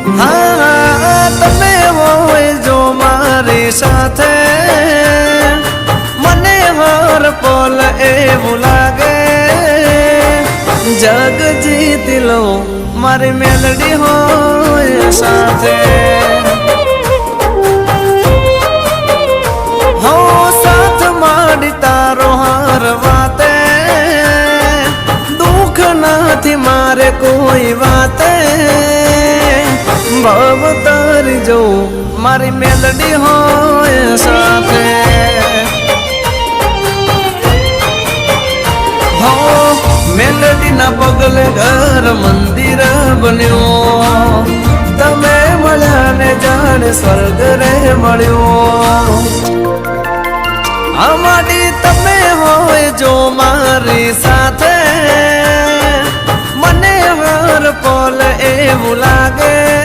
હા તમે હોય જો મારી સાથે મને હર પલ એવું લાગે જગ જીતી લો મારી મેલડી હોય સાથે હો સાથ માડી તારો હર વાતે દુઃખ નથી મારે કોઈ વાતે ભાવ તારી જો મારી મેલડી હોય સાથે હો મેલડી ના પગલે ઘર મંદિર બન્યો તમે મળ્યા ને જાણે સ્વર્ગ રે મળ્યો અમારી તમે હોય જો મારી સાથે મને હર પલ એવું લાગે